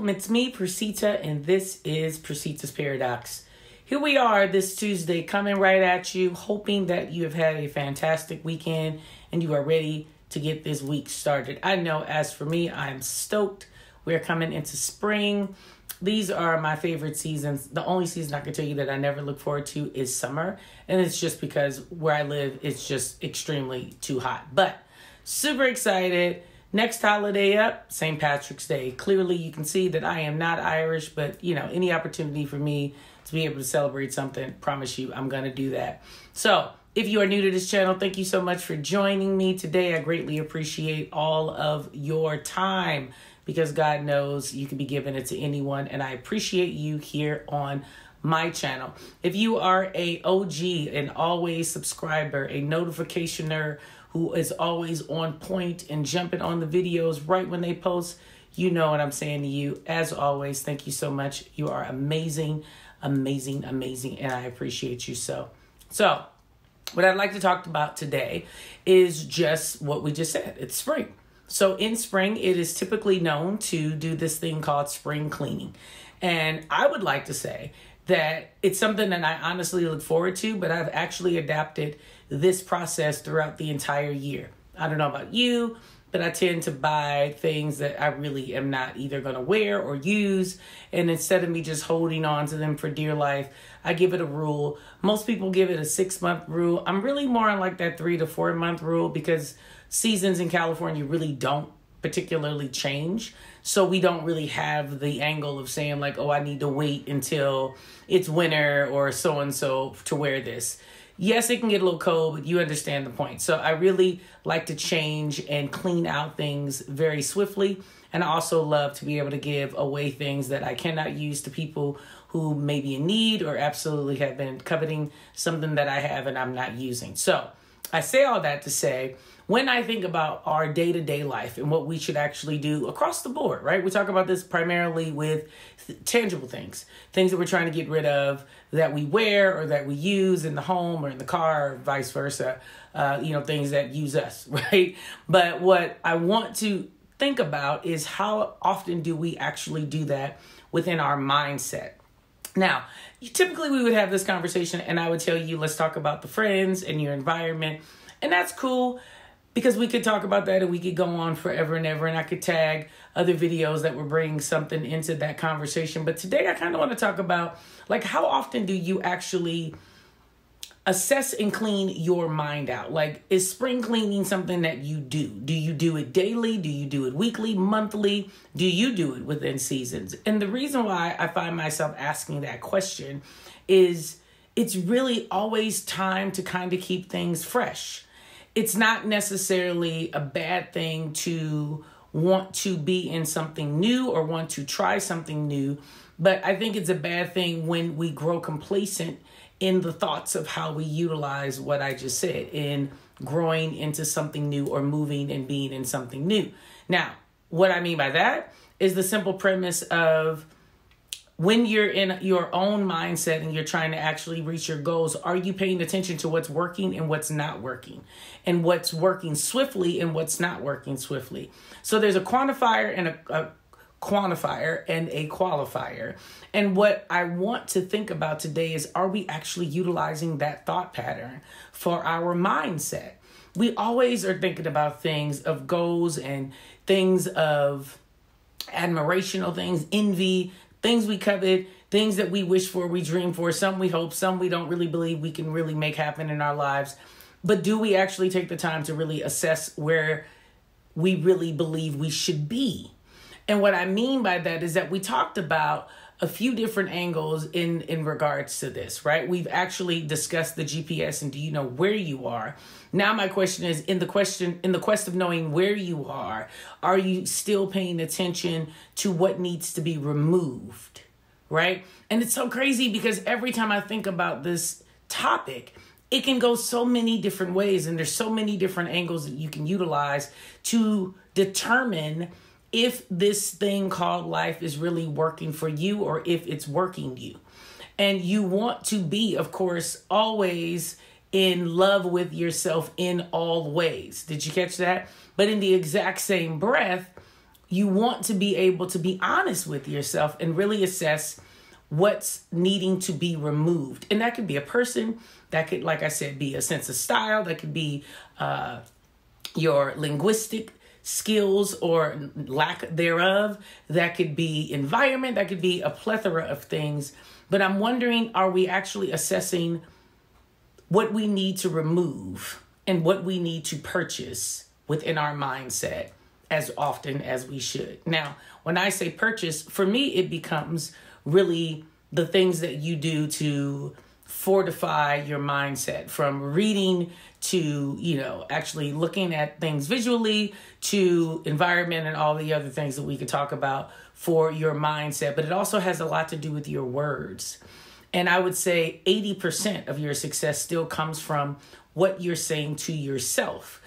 it's me, Percita, and this is Percita's Paradox. Here we are this Tuesday, coming right at you, hoping that you have had a fantastic weekend and you are ready to get this week started. I know as for me, I'm stoked. We're coming into spring. These are my favorite seasons. The only season I can tell you that I never look forward to is summer. And it's just because where I live, it's just extremely too hot. But super excited. Next holiday up, St. Patrick's Day. Clearly, you can see that I am not Irish, but, any opportunity for me to be able to celebrate something, promise you, I'm going to do that. So, if you are new to this channel, thank you so much for joining me today. I greatly appreciate all of your time because God knows you can be giving it to anyone, and I appreciate you here on my channel. If you are a OG, an always subscriber, a notificationer who is always on point and jumping on the videos right when they post, you know what I'm saying to you. As always, thank you so much. You are amazing, amazing, amazing, and I appreciate you so. So, what I'd like to talk about today is just what we just said. It's spring. So in spring, it is typically known to do this thing called spring cleaning. And I would like to say that it's something that I honestly look forward to, but I've actually adapted this process throughout the entire year. I don't know about you, but I tend to buy things that I really am not either going to wear or use. And instead of me just holding on to them for dear life, I give it a rule. Most people give it a 6-month rule. I'm really more on like that 3 to 4 month rule because seasons in California really don't particularly change. So we don't really have the angle of saying like, oh, I need to wait until it's winter or so-and-so to wear this. Yes, it can get a little cold, but you understand the point. So I really like to change and clean out things very swiftly. And I also love to be able to give away things that I cannot use to people who may be in need or absolutely have been coveting something that I have and I'm not using. So I say all that to say, when I think about our day-to-day life and what we should actually do across the board, right? We talk about this primarily with tangible things that we're trying to get rid of that we wear or that we use in the home or in the car or vice versa, things that use us, right? But what I want to think about is how often do we actually do that within our mindset? Now, typically we would have this conversation and I would tell you, let's talk about the friends and your environment. And that's cool because we could talk about that and we could go on forever and ever. And I could tag other videos that would bring something into that conversation. But today I kind of want to talk about like how often do you actually assess and clean your mind out? Like, is spring cleaning something that you do? Do you do it daily? Do you do it weekly, monthly? Do you do it within seasons? And the reason why I find myself asking that question is it's really always time to kind of keep things fresh. It's not necessarily a bad thing to want to be in something new or want to try something new, but I think it's a bad thing when we grow complacent in the thoughts of how we utilize what I just said in growing into something new or moving and being in something new. Now, what I mean by that is the simple premise of when you're in your own mindset and you're trying to actually reach your goals, are you paying attention to what's working and what's not working and what's working swiftly and what's not working swiftly? So there's a quantifier and a quantifier and a qualifier. And what I want to think about today is, are we actually utilizing that thought pattern for our mindset? We always are thinking about things of goals and things of admirational things, envy, things we covet, things that we wish for, we dream for, some we hope, some we don't really believe we can really make happen in our lives. But do we actually take the time to really assess where we really believe we should be? And what I mean by that is that we talked about a few different angles in regards to this, right? We've actually discussed the GPS and do you know where you are? Now my question is, in the quest of knowing where you are you still paying attention to what needs to be removed, right? And it's so crazy because every time I think about this topic, it can go so many different ways and there's so many different angles that you can utilize to determine if this thing called life is really working for you or if it's working you. And you want to be, of course, always in love with yourself in all ways. Did you catch that? But in the exact same breath, you want to be able to be honest with yourself and really assess what's needing to be removed. And that could be a person, that could, like I said, be a sense of style, that could be your linguistic skills or lack thereof, that could be environment, that could be a plethora of things. But I'm wondering, are we actually assessing what we need to remove and what we need to purchase within our mindset as often as we should? Now, when I say purchase, for me, it becomes really the things that you do to fortify your mindset, from reading to, actually looking at things visually, to environment and all the other things that we could talk about for your mindset. But it also has a lot to do with your words. And I would say 80% of your success still comes from what you're saying to yourself.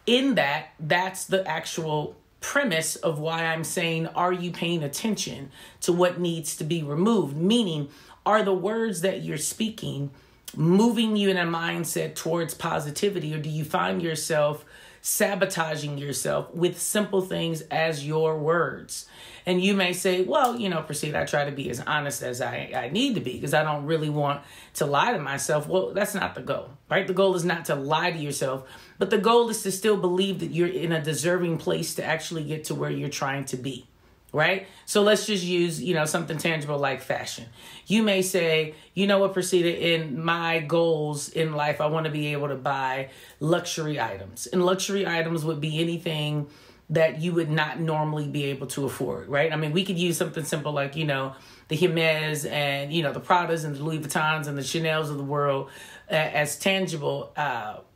In that's the actual premise of why I'm saying, are you paying attention to what needs to be removed? Meaning, are the words that you're speaking moving you in a mindset towards positivity, or do you find yourself sabotaging yourself with simple things as your words? And you may say, well, Percita, I try to be as honest as I need to be because I don't really want to lie to myself. Well, that's not the goal, right? The goal is not to lie to yourself, but the goal is to still believe that you're in a deserving place to actually get to where you're trying to be, right? So let's just use, something tangible like fashion. You may say, you know what, Percita, in my goals in life, I want to be able to buy luxury items. And luxury items would be anything that you would not normally be able to afford, right? I mean, we could use something simple like, the Hermes and, the Pradas and the Louis Vuittons and the Chanels of the world as tangible,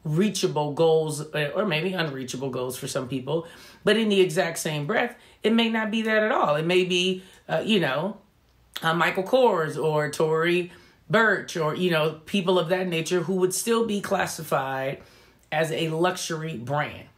reachable goals, or maybe unreachable goals for some people. But in the exact same breath, it may not be that at all. It may be, Michael Kors or Tory Burch or, people of that nature who would still be classified as a luxury brand.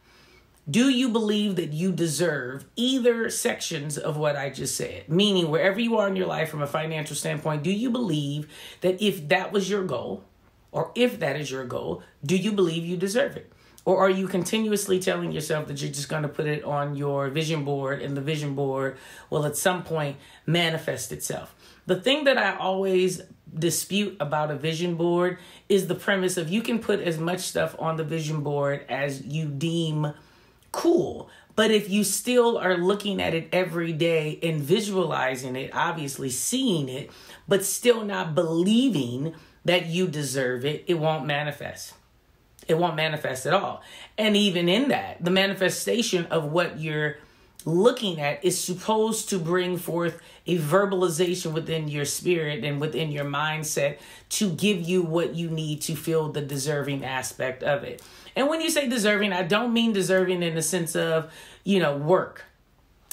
Do you believe that you deserve either sections of what I just said? Meaning, wherever you are in your life from a financial standpoint, do you believe that if that was your goal, or if that is your goal, do you believe you deserve it? Or are you continuously telling yourself that you're just going to put it on your vision board and the vision board will at some point manifest itself? The thing that I always dispute about a vision board is the premise of you can put as much stuff on the vision board as you deem cool. But if you still are looking at it every day and visualizing it, obviously seeing it, but still not believing that you deserve it, it won't manifest. It won't manifest at all. And even in that, the manifestation of what you're looking at is supposed to bring forth a verbalization within your spirit and within your mindset to give you what you need to feel the deserving aspect of it. And when you say deserving, I don't mean deserving in the sense of, work.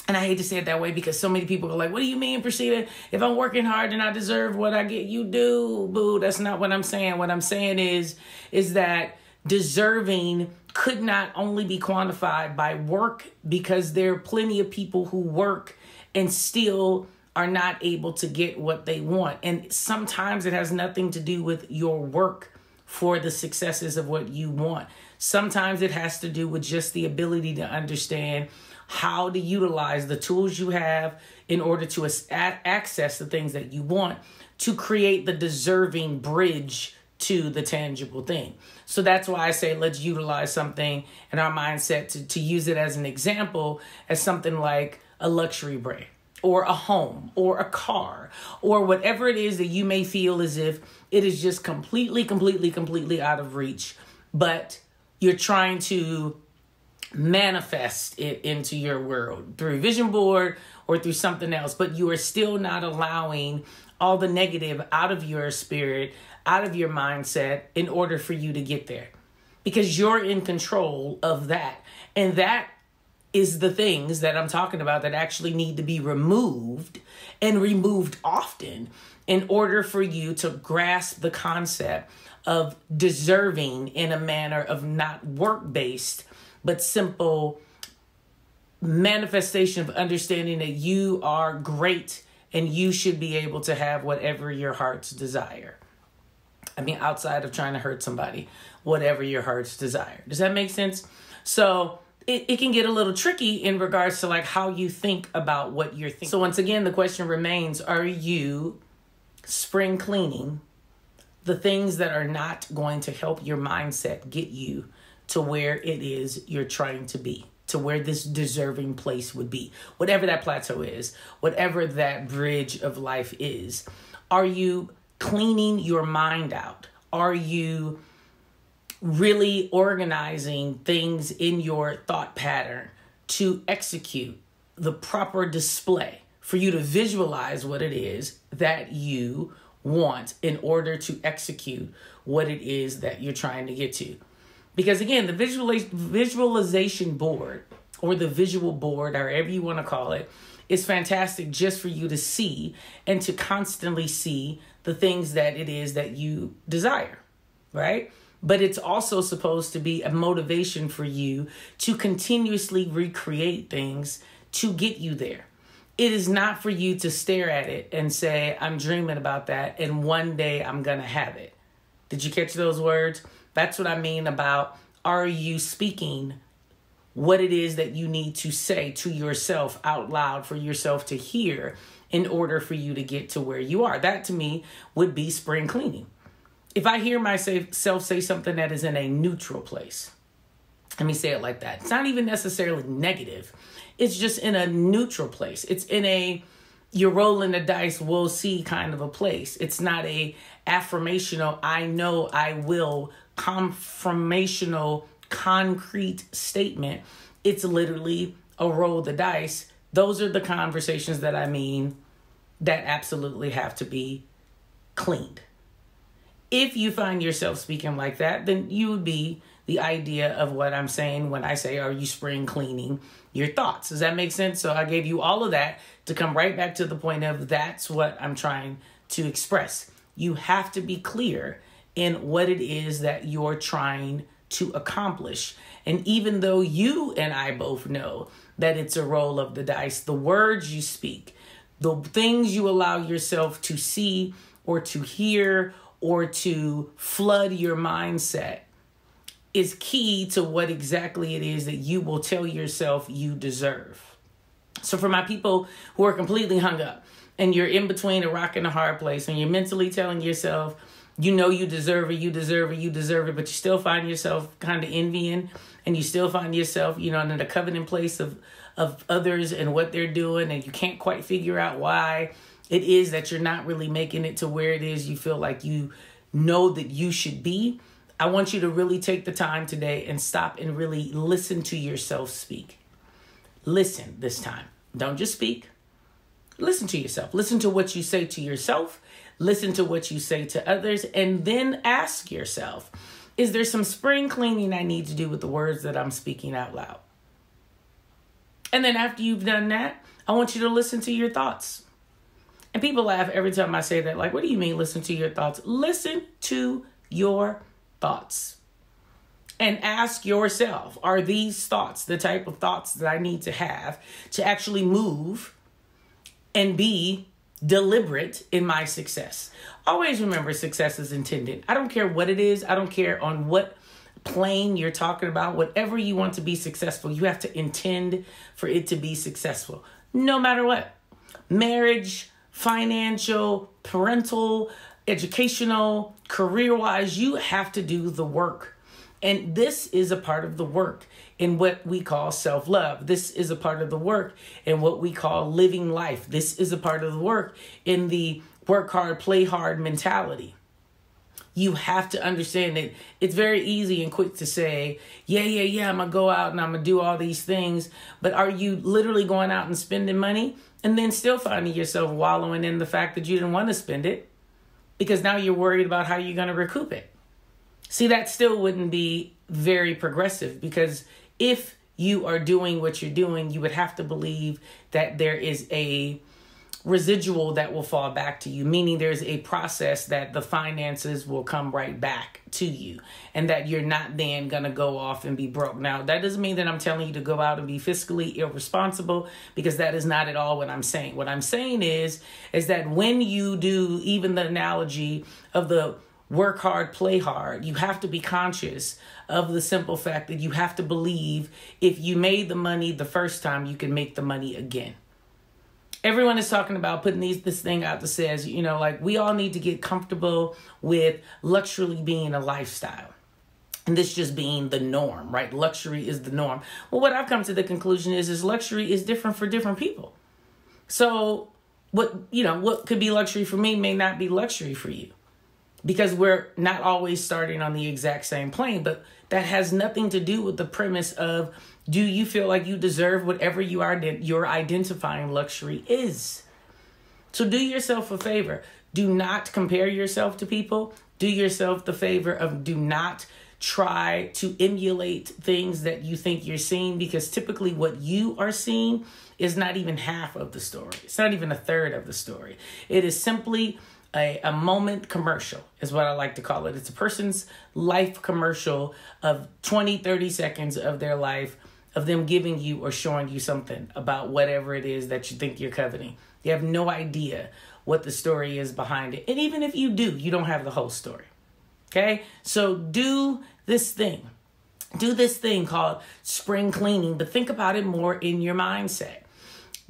And I hate to say it that way because so many people are like, what do you mean, Percita? If I'm working hard and I deserve what I get, you do. Boo, that's not what I'm saying. What I'm saying is that deserving could not only be quantified by work, because there are plenty of people who work and still are not able to get what they want. And sometimes it has nothing to do with your work for the successes of what you want. Sometimes it has to do with just the ability to understand how to utilize the tools you have in order to access the things that you want to create the deserving bridge to the tangible thing. So that's why I say let's utilize something in our mindset to use it as an example, as something like a luxury brand or a home or a car or whatever it is that you may feel as if it is just completely out of reach, but you're trying to manifest it into your world through a vision board or through something else, but you are still not allowing all the negative out of your spirit, out of your mindset in order for you to get there, because you're in control of that. And that is the things that I'm talking about that actually need to be removed, and removed often, in order for you to grasp the concept of deserving in a manner of not work-based, but simple manifestation of understanding that you are great and you should be able to have whatever your heart's desire. I mean, outside of trying to hurt somebody, whatever your heart's desire. Does that make sense? So it can get a little tricky in regards to like how you think about what you're thinking. So once again, the question remains, are you spring cleaning the things that are not going to help your mindset get you to where it is you're trying to be, to where this deserving place would be, whatever that plateau is, whatever that bridge of life is? Are you cleaning your mind out? Are you really organizing things in your thought pattern to execute the proper display for you to visualize what it is that you want in order to execute what it is that you're trying to get to? Because again, the visualization board, or the visual board, however you want to call it, is fantastic just for you to see and to constantly see the things that it is that you desire, right? But it's also supposed to be a motivation for you to continuously recreate things to get you there. It is not for you to stare at it and say, I'm dreaming about that, and one day I'm going to have it. Did you catch those words? That's what I mean about, are you speaking what it is that you need to say to yourself out loud for yourself to hear in order for you to get to where you are? That to me would be spring cleaning. If I hear myself say something that is in a neutral place, let me say it like that. It's not even necessarily negative. It's just in a neutral place. It's in a, you're rolling the dice, we'll see kind of a place. It's not a affirmational, I know I will, confirmational, concrete statement. It's literally a roll the dice. Those are the conversations that I mean that absolutely have to be cleaned. If you find yourself speaking like that, then you would be the idea of what I'm saying when I say, are you spring cleaning your thoughts? Does that make sense? So I gave you all of that to come right back to the point of that's what I'm trying to express. You have to be clear in what it is that you're trying to accomplish. And even though you and I both know that it's a roll of the dice, the words you speak, the things you allow yourself to see or to hear or to flood your mindset is key to what exactly it is that you will tell yourself you deserve. So for my people who are completely hung up and you're in between a rock and a hard place and you're mentally telling yourself, you know, you deserve it, you deserve it, you deserve it, but you still find yourself kind of envying, and you still find yourself, you know, in the coveting place of others and what they're doing, and you can't quite figure out why it is that you're not really making it to where it is you feel like you know that you should be. I want you to really take the time today and stop and really listen to yourself speak. Listen this time. Don't just speak. Listen to yourself. Listen to what you say to yourself. Listen to what you say to others, and then ask yourself, is there some spring cleaning I need to do with the words that I'm speaking out loud? And then after you've done that, I want you to listen to your thoughts. And people laugh every time I say that. Like, what do you mean listen to your thoughts? Listen to your thoughts. And ask yourself, are these thoughts the type of thoughts that I need to have to actually move and be deliberate in my success? Always remember, success is intended. I don't care what it is. I don't care on what plane you're talking about. Whatever you want to be successful, you have to intend for it to be successful. No matter what. Marriage, financial, parental, educational, career-wise, you have to do the work. And this is a part of the work in what we call self-love. This is a part of the work in what we call living life. This is a part of the work in the work hard, play hard mentality. You have to understand that it's very easy and quick to say, yeah, I'm going to go out and I'm going to do all these things. But are you literally going out and spending money and then still finding yourself wallowing in the fact that you didn't want to spend it because now you're worried about how you're going to recoup it? See, that still wouldn't be very progressive, because if you are doing what you're doing, you would have to believe that there is a residual that will fall back to you, meaning there's a process that the finances will come right back to you and that you're not then going to go off and be broke. Now, that doesn't mean that I'm telling you to go out and be fiscally irresponsible, because that is not at all what I'm saying. What I'm saying is that when you do even the analogy of the work hard, play hard. You have to be conscious of the simple fact that you have to believe if you made the money the first time, you can make the money again. Everyone is talking about putting this thing out that says, like we all need to get comfortable with luxury being a lifestyle. And this just being the norm, right? Luxury is the norm. Well, what I've come to the conclusion is luxury is different for different people. So what could be luxury for me may not be luxury for you, because we're not always starting on the exact same plane. But that has nothing to do with the premise of, do you feel like you deserve whatever you're identifying luxury is? So do yourself a favor. Do not compare yourself to people. Do yourself the favor of do not try to emulate things that you think you're seeing, because typically what you are seeing is not even half of the story. It's not even a third of the story. It is simply a moment commercial is what I like to call it. It's a person's life commercial of 20, 30 seconds of their life, of them giving you or showing you something about whatever it is that you think you're coveting. You have no idea what the story is behind it. And even if you do, you don't have the whole story. Okay? So do this thing. Do this thing called spring cleaning, but think about it more in your mindset.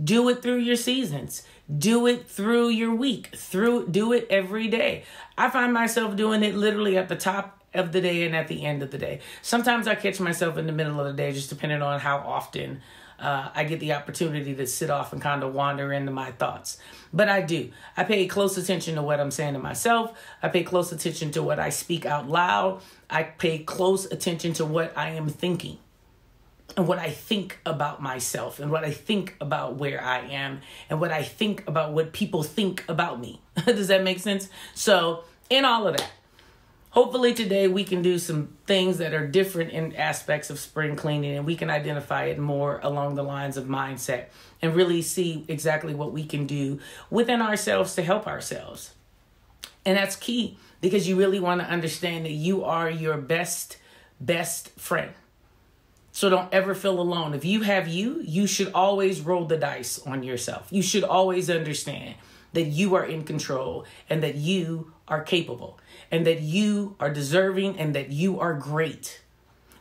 Do it through your seasons. Do it through your week. Do it every day. I find myself doing it literally at the top of the day and at the end of the day. Sometimes I catch myself in the middle of the day, just depending on how often I get the opportunity to sit off and kind of wander into my thoughts. But I do. I pay close attention to what I'm saying to myself. I pay close attention to what I speak out loud. I pay close attention to what I am thinking and what I think about myself and what I think about where I am and what I think about what people think about me. Does that make sense? So in all of that, hopefully today we can do some things that are different in aspects of spring cleaning, and we can identify it more along the lines of mindset and really see exactly what we can do within ourselves to help ourselves. And that's key, because you really want to understand that you are your best friend. So don't ever feel alone. If you have you should always roll the dice on yourself. You should always understand that you are in control and that you are capable and that you are deserving and that you are great.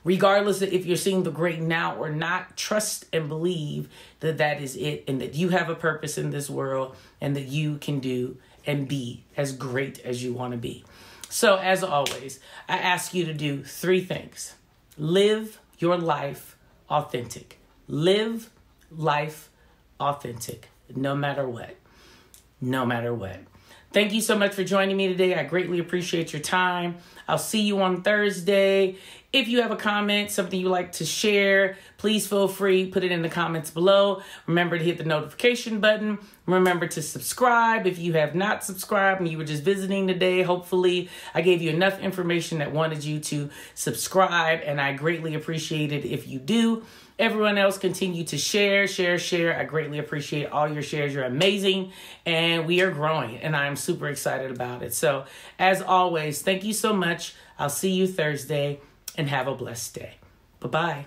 Regardless of if you're seeing the great now or not, trust and believe that that is it and that you have a purpose in this world and that you can do and be as great as you want to be. So as always, I ask you to do 3 things. Live your life authentic. Live life authentic, no matter what. No matter what. Thank you so much for joining me today. I greatly appreciate your time. I'll see you on Thursday. If you have a comment, something you like to share, please feel free, put it in the comments below. Remember to hit the notification button. Remember to subscribe if you have not subscribed and you were just visiting today. Hopefully, I gave you enough information that wanted you to subscribe, and I greatly appreciate it if you do. Everyone else, continue to share. I greatly appreciate all your shares. You're amazing, and we are growing, and I'm super excited about it. So, as always, thank you so much. I'll see you Thursday, and have a blessed day. Bye-bye.